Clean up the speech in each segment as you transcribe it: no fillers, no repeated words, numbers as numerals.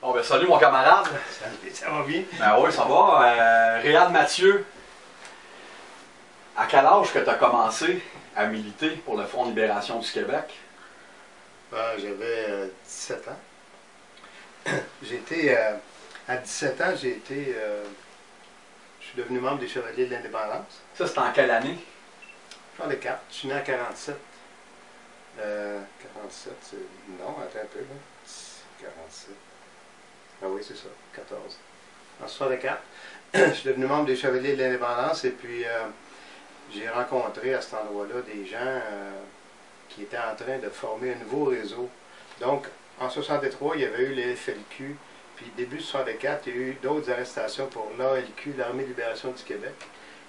Bon, ben, salut mon camarade. Ça va bien? Ben oui, ça va. Réal Mathieu, à quel âge que tu as commencé à militer pour le Front de libération du Québec? J'avais 17 ans. À 17 ans, je suis devenu membre des Chevaliers de l'Indépendance. Ça, c'était en quelle année? J'en ai 4. Je suis né en 47. 47, non, attends un peu, là. 47. Ah oui, c'est ça, 14. En 64, je suis devenu membre des Chevaliers de l'Indépendance et puis j'ai rencontré à cet endroit-là des gens qui étaient en train de former un nouveau réseau. Donc, en 63, il y avait eu le FLQ, puis début 64, il y a eu d'autres arrestations pour l'ALQ, l'Armée de libération du Québec,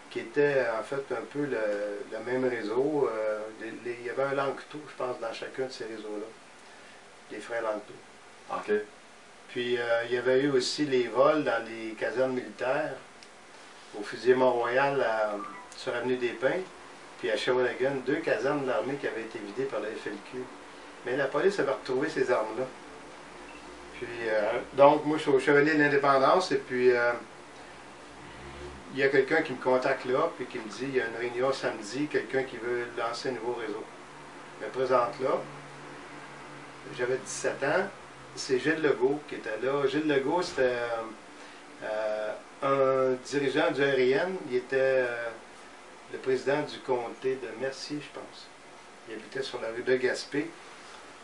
qui était en fait un peu le même réseau. Il y avait un Lanctot, je pense, dans chacun de ces réseaux-là, les frères Lanctot. OK. Puis il y avait eu aussi les vols dans les casernes militaires, au fusilier Mont-Royal sur Avenue des Pins, puis à Shawinigan, 2 casernes de l'armée qui avaient été vidées par la FLQ. Mais la police avait retrouvé ces armes-là. Puis, donc, moi, je suis au Chevalier de l'Indépendance, et puis il y a quelqu'un qui me contacte là, puis qui me dit, il y a une réunion samedi, quelqu'un qui veut lancer un nouveau réseau. Je me présente là. J'avais 17 ans. C'est Gilles Legault qui était là. Gilles Legault, c'était un dirigeant du RIN. Il était le président du comté de Mercier, je pense. Il habitait sur la rue de Gaspé.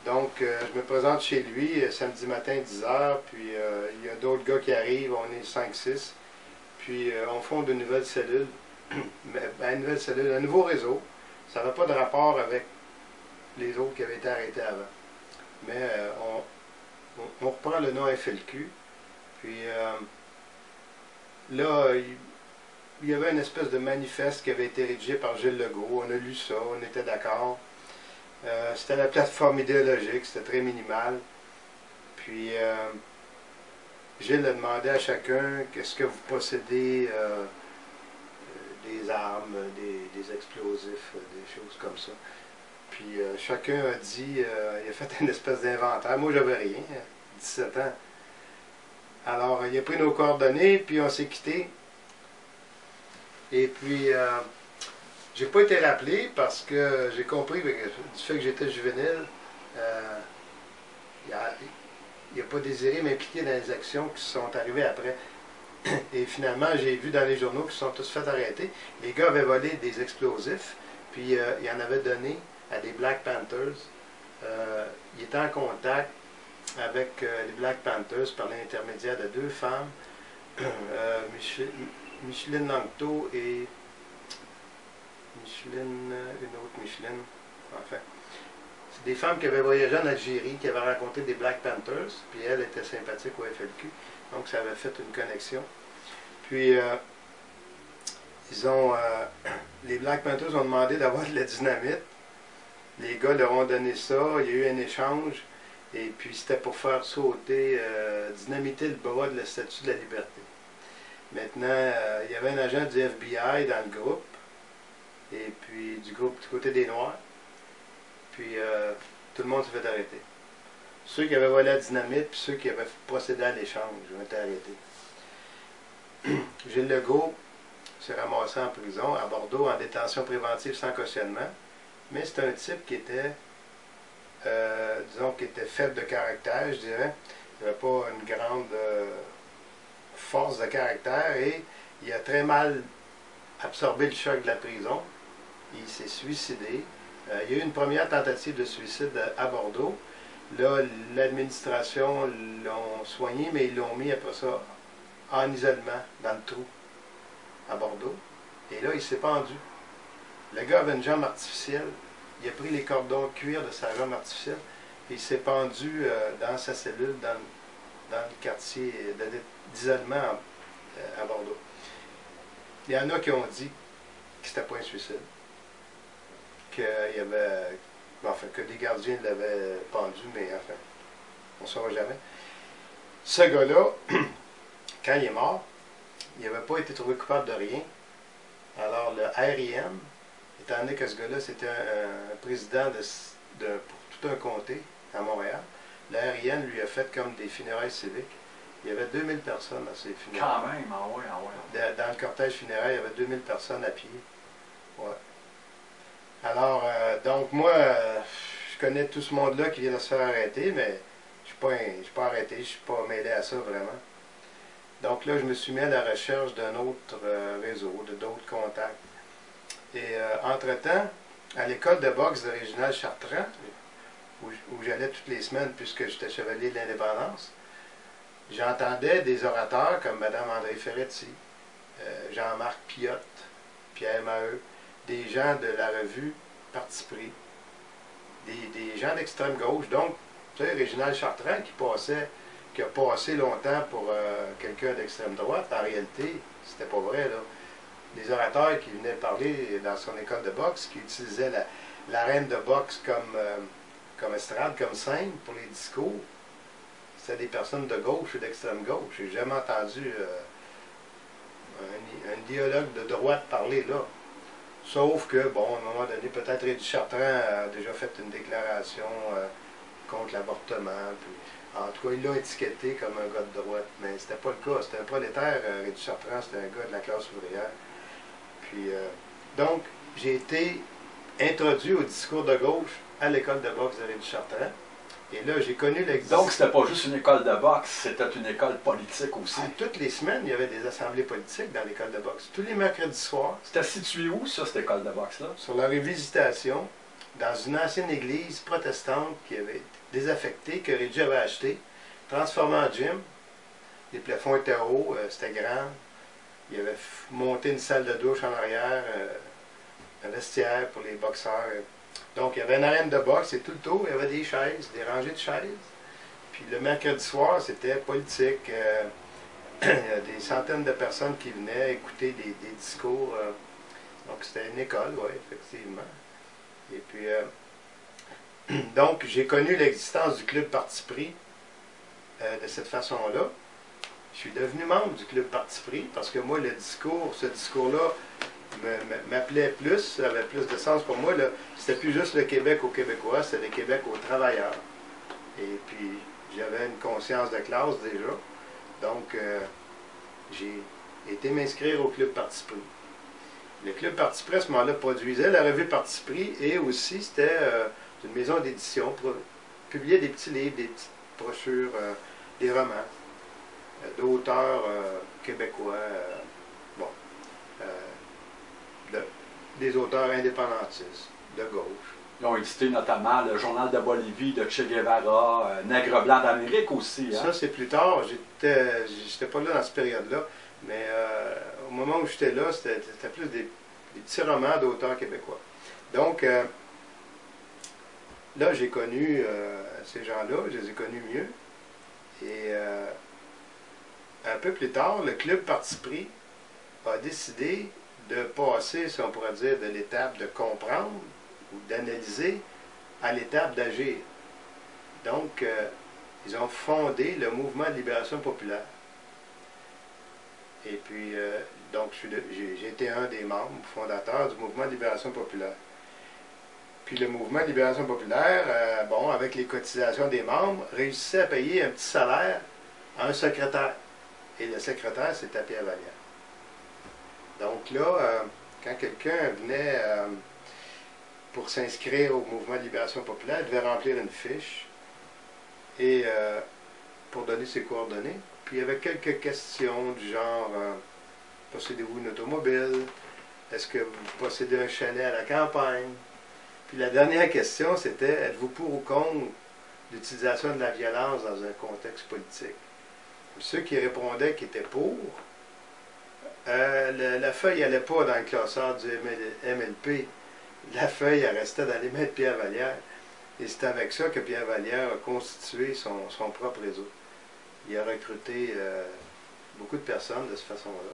Donc, je me présente chez lui samedi matin, 10h. Puis, il y a d'autres gars qui arrivent. On est 5-6. Puis, on fonde une nouvelle cellule. Une nouvelle cellule, un nouveau réseau. Ça n'avait pas de rapport avec les autres qui avaient été arrêtés avant. Mais on reprend le nom FLQ. Puis là, il y avait une espèce de manifeste qui avait été rédigé par Gilles Legault. On a lu ça, on était d'accord. C'était la plateforme idéologique, c'était très minimal. Puis Gilles a demandé à chacun qu'est-ce que vous possédez, des armes, des explosifs, des choses comme ça. Puis chacun a dit, il a fait une espèce d'inventaire. Moi, j'avais rien, 17 ans. Alors, il a pris nos coordonnées, puis on s'est quittés. Et puis, j'ai pas été rappelé parce que j'ai compris du fait que j'étais juvénile, il n'a pas désiré m'impliquer dans les actions qui sont arrivées après. Et finalement, j'ai vu dans les journaux qu'ils se sont tous fait arrêter. Les gars avaient volé des explosifs, puis ils en avaient donné à des Black Panthers. Il était en contact avec les Black Panthers par l'intermédiaire de 2 femmes, Micheline Lanctot et une autre Micheline, enfin. C'est des femmes qui avaient voyagé en Algérie, qui avaient rencontré des Black Panthers, puis elle était sympathique au FLQ, donc ça avait fait une connexion. Puis, les Black Panthers ont demandé d'avoir de la dynamite. Les gars leur ont donné ça, il y a eu un échange, et puis c'était pour faire sauter, dynamiter le bras de la Statue de la Liberté. Maintenant, il y avait un agent du FBI dans le groupe, et puis du côté des Noirs, puis tout le monde s'est fait arrêter. Ceux qui avaient volé la dynamite, puis ceux qui avaient procédé à l'échange ont été arrêtés. Gilles Legault s'est ramassé en prison à Bordeaux en détention préventive sans cautionnement. Mais c'est un type qui était, disons, qui était faible de caractère, je dirais. Il n'avait pas une grande force de caractère et il a très mal absorbé le choc de la prison. Il s'est suicidé. Il y a eu une première tentative de suicide à Bordeaux. Là, l'administration l'ont soigné, mais ils l'ont mis après ça en isolement dans le trou à Bordeaux. Et là, il s'est pendu. Le gars avait une jambe artificielle. Il a pris les cordons de cuir de sa jambe artificielle et il s'est pendu dans sa cellule dans le quartier d'isolement à Bordeaux. Il y en a qui ont dit que c'était pas un suicide. Qu'il y avait. Enfin, que des gardiens l'avaient pendu, mais enfin, on ne saura jamais. Ce gars-là, quand il est mort, il n'avait pas été trouvé coupable de rien. Alors, le RIN, étant donné que ce gars-là, c'était un président pour tout un comté à Montréal, le RIN lui a fait comme des funérailles civiques. Il y avait 2000 personnes à ces funérailles. Quand même, ah ouais, ah ouais. Dans le cortège funéraire, il y avait 2000 personnes à pied. Ouais. Alors, donc moi, je connais tout ce monde-là qui vient de se faire arrêter, mais je ne suis pas arrêté, je ne suis pas mêlé à ça vraiment. Donc là, je me suis mis à la recherche d'un autre réseau, d'autres contacts. Et entre-temps, à l'école de boxe de Réginald Chartrand, où j'allais toutes les semaines puisque j'étais chevalier de l'indépendance, j'entendais des orateurs comme Mme André Ferretti, Jean-Marc Pilote, Pierre Maheu, des gens de la revue Parti pris, des gens d'extrême gauche. Donc, tu sais, Réginald Chartrand qui a passé longtemps pour quelqu'un d'extrême droite, en réalité, c'était pas vrai, là. Des orateurs qui venaient parler dans son école de boxe, qui utilisaient l'arène de boxe comme estrade, comme scène pour les discours. C'était des personnes de gauche et d'extrême gauche. J'ai jamais entendu un idéologue de droite parler là. Sauf que, bon, à un moment donné, peut-être Réginald Chartrand a déjà fait une déclaration contre l'avortement. En tout cas, il l'a étiqueté comme un gars de droite, mais c'était pas le cas. C'était un prolétaire, Réginald Chartrand, c'était un gars de la classe ouvrière. Puis, donc, j'ai été introduit au discours de gauche à l'école de boxe de Réginald Chartrand. Et là, j'ai connu l'existence. Donc, c'était pas juste une école de boxe, c'était une école politique aussi. Toutes les semaines, il y avait des assemblées politiques dans l'école de boxe. Tous les mercredis soirs. C'était situé où, ça, cette école de boxe-là? Sur la rue Visitation, dans une ancienne église protestante qui avait été désaffectée, que Reggie avait achetée, transformée en gym. Les plafonds étaient hauts, c'était grand. Il avait monté une salle de douche en arrière, un vestiaire pour les boxeurs. Donc, il y avait une arène de boxe et tout le tour, il y avait des chaises, des rangées de chaises. Puis le mercredi soir, c'était politique. Il y a des centaines de personnes qui venaient écouter des discours. Donc, c'était une école, oui, effectivement. Et puis, donc, j'ai connu l'existence du club Parti pris de cette façon-là. Je suis devenu membre du club Parti pris parce que moi, ce discours-là, m'appelait plus, ça avait plus de sens pour moi. C'était plus juste le Québec aux Québécois, c'était le Québec aux travailleurs. Et puis, j'avais une conscience de classe déjà. Donc, j'ai été m'inscrire au Club Parti pris. Le Club Parti pris, à ce moment-là, produisait la revue Parti pris et aussi, c'était une maison d'édition pour publier des petits livres, des petites brochures, des romans d'auteurs québécois. Des auteurs indépendantistes, de gauche. Ils ont édité notamment le Journal de Bolivie de Che Guevara, Nègre blanc d'Amérique aussi. Hein? Ça, c'est plus tard. J'étais pas là dans cette période-là, mais au moment où j'étais là, c'était plus des petits romans d'auteurs québécois. Donc, là, j'ai connu ces gens-là, je les ai connus mieux. Et un peu plus tard, le Club Parti pris a décidé de passer, si on pourrait dire, de l'étape de comprendre ou d'analyser à l'étape d'agir. Donc, ils ont fondé le mouvement de libération populaire. Et puis, donc, j'ai été un des membres fondateurs du mouvement de libération populaire. Puis le mouvement de libération populaire, bon, avec les cotisations des membres, réussissait à payer un petit salaire à un secrétaire. Et le secrétaire, c'était Pierre Vallière. Donc là, quand quelqu'un venait pour s'inscrire au mouvement de libération populaire, il devait remplir une fiche et pour donner ses coordonnées. Puis il y avait quelques questions du genre possédez-vous une automobile? Est-ce que vous possédez un chalet à la campagne? Puis la dernière question, c'était êtes-vous pour ou contre l'utilisation de la violence dans un contexte politique? Puis ceux qui répondaient qui étaient pour, la feuille n'allait pas dans le classeur du MLP. La feuille, elle restait dans les mains de Pierre Vallière. Et c'est avec ça que Pierre Vallière a constitué son propre réseau. Il a recruté beaucoup de personnes de cette façon-là.